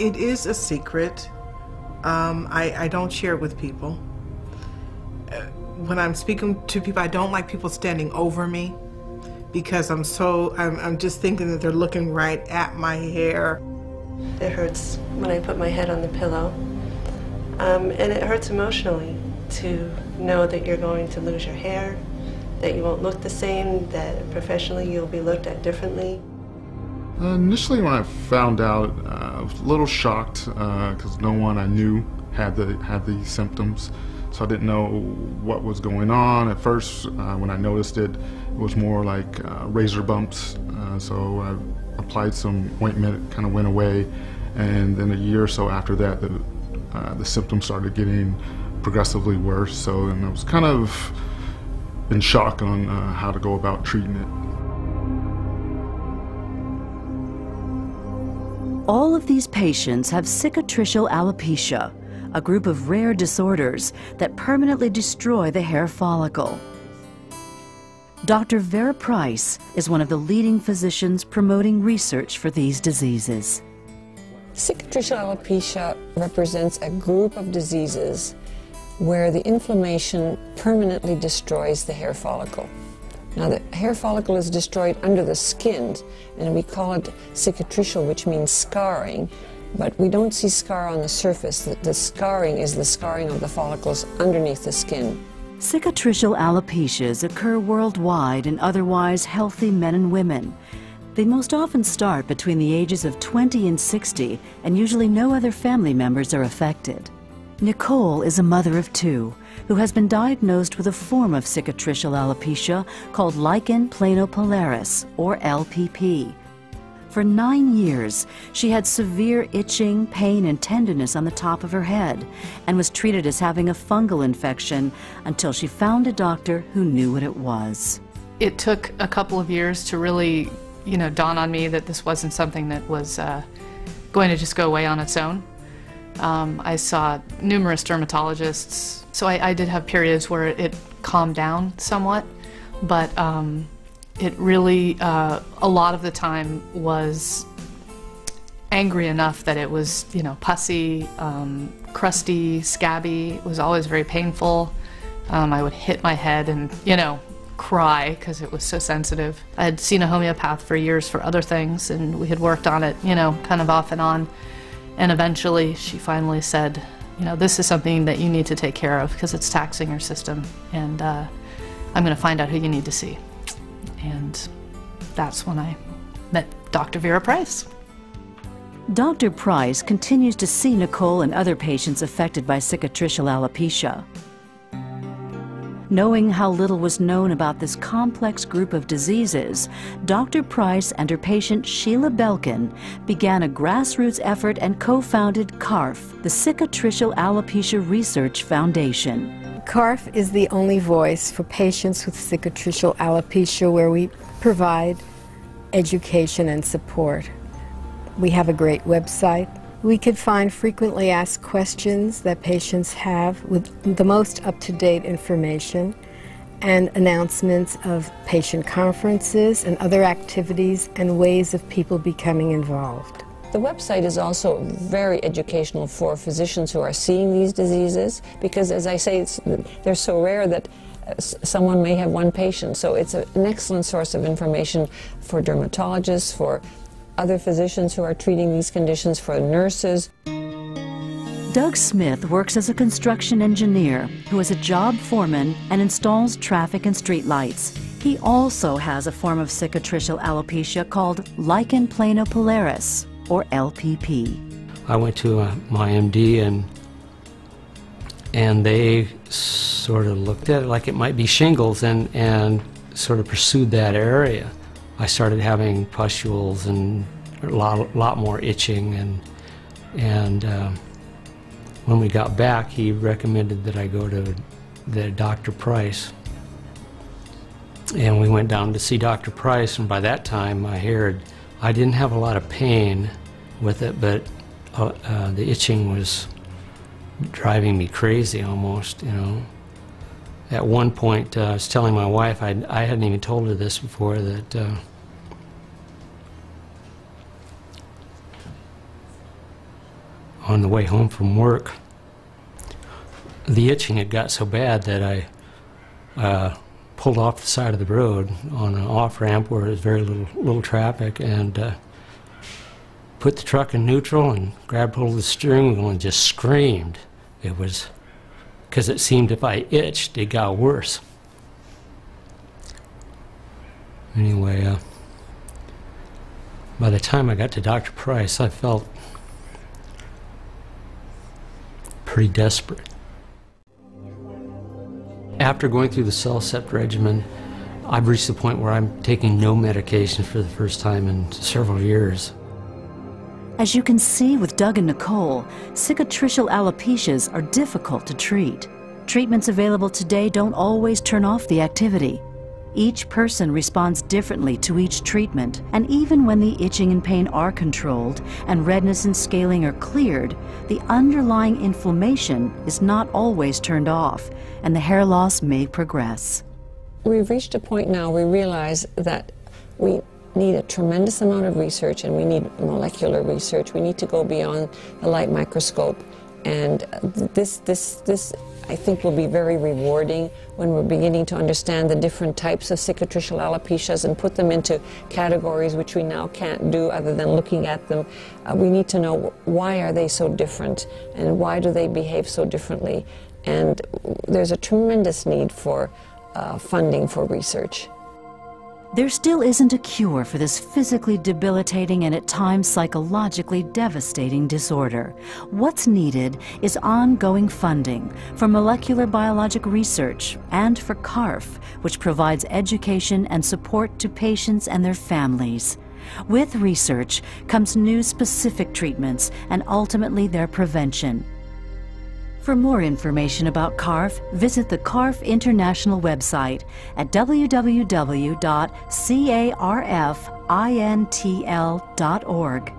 It is a secret. I don't share it with people. When I'm speaking to people, I don't like people standing over me because I'm just thinking that they're looking right at my hair. It hurts when I put my head on the pillow. And it hurts emotionally to know that you're going to lose your hair, that you won't look the same, that professionally you'll be looked at differently. Initially when I found out, I was a little shocked because no one I knew had these symptoms. So I didn't know what was going on. At first, when I noticed it, it was more like razor bumps. So I applied some ointment, it kind of went away. And then a year or so after that, the symptoms started getting progressively worse. So, and I was kind of in shock on how to go about treating it. All of these patients have cicatricial alopecia, a group of rare disorders that permanently destroy the hair follicle. Dr. Vera Price is one of the leading physicians promoting research for these diseases. Cicatricial alopecia represents a group of diseases where the inflammation permanently destroys the hair follicle. Now, the hair follicle is destroyed under the skin, and we call it cicatricial, which means scarring, but we don't see scar on the surface. The scarring is the scarring of the follicles underneath the skin. Cicatricial alopecias occur worldwide in otherwise healthy men and women. They most often start between the ages of 20 and 60, and usually no other family members are affected. Nicole is a mother of two who has been diagnosed with a form of cicatricial alopecia called lichen planopilaris, or LPP. For 9 years, she had severe itching, pain, and tenderness on the top of her head and was treated as having a fungal infection until she found a doctor who knew what it was. It took a couple of years to really, dawn on me that this wasn't something that was going to just go away on its own. I saw numerous dermatologists, so I did have periods where it calmed down somewhat, but it really, a lot of the time, was angry enough that it was, pussy, crusty, scabby. It was always very painful. I would hit my head and, cry because it was so sensitive. I had seen a homeopath for years for other things, and we had worked on it, kind of off and on. And eventually she finally said, this is something that you need to take care of because it's taxing your system, and I'm going to find out who you need to see. And that's when I met Dr. Vera Price. Dr. Price continues to see Nicole and other patients affected by cicatricial alopecia. Knowing how little was known about this complex group of diseases, Dr. Price and her patient Sheila Belkin began a grassroots effort and co-founded CARF, the Cicatricial Alopecia Research Foundation. CARF is the only voice for patients with cicatricial alopecia where we provide education and support. We have a great website. We can find frequently asked questions that patients have with the most up-to-date information and announcements of patient conferences and other activities and ways of people becoming involved. The website is also very educational for physicians who are seeing these diseases because, as I say, they're so rare that someone may have one patient. So it's an excellent source of information for dermatologists, for other physicians who are treating these conditions, for nurses. Doug Smith works as a construction engineer who is a job foreman and installs traffic and street lights. He also has a form of cicatricial alopecia called lichen planopilaris, or LPP. I went to my MD and they sort of looked at it like it might be shingles and sort of pursued that area. I started having pustules and a lot more itching, and when we got back, he recommended that I go to the Dr. Price. And we went down to see Dr. Price, and by that time I didn't have a lot of pain with it, but the itching was driving me crazy almost, At one point, I was telling my wife, I hadn't even told her this before, that on the way home from work, the itching had got so bad that I pulled off the side of the road on an off-ramp where there was very little traffic, and put the truck in neutral and grabbed hold of the steering wheel and just screamed. It was because it seemed if I itched, it got worse. Anyway, by the time I got to Dr. Price, I felt pretty desperate. After going through the CellCept regimen, I've reached the point where I'm taking no medication for the first time in several years. As you can see with Doug and Nicole, cicatricial alopecias are difficult to treat. Treatments available today don't always turn off the activity. Each person responds differently to each treatment, and even when the itching and pain are controlled and redness and scaling are cleared, the underlying inflammation is not always turned off, and the hair loss may progress. We've reached a point now we realize that we need a tremendous amount of research, and we need molecular research. We need to go beyond the light microscope, and this I think will be very rewarding when we're beginning to understand the different types of cicatricial alopecias and put them into categories which we now can't do other than looking at them. We need to know why are they so different and why do they behave so differently, and there's a tremendous need for funding for research. There still isn't a cure for this physically debilitating and at times psychologically devastating disorder. What's needed is ongoing funding for molecular biologic research and for CARF, which provides education and support to patients and their families. With research comes new specific treatments and ultimately their prevention. For more information about CARF, visit the CARF International website at www.carfintl.org.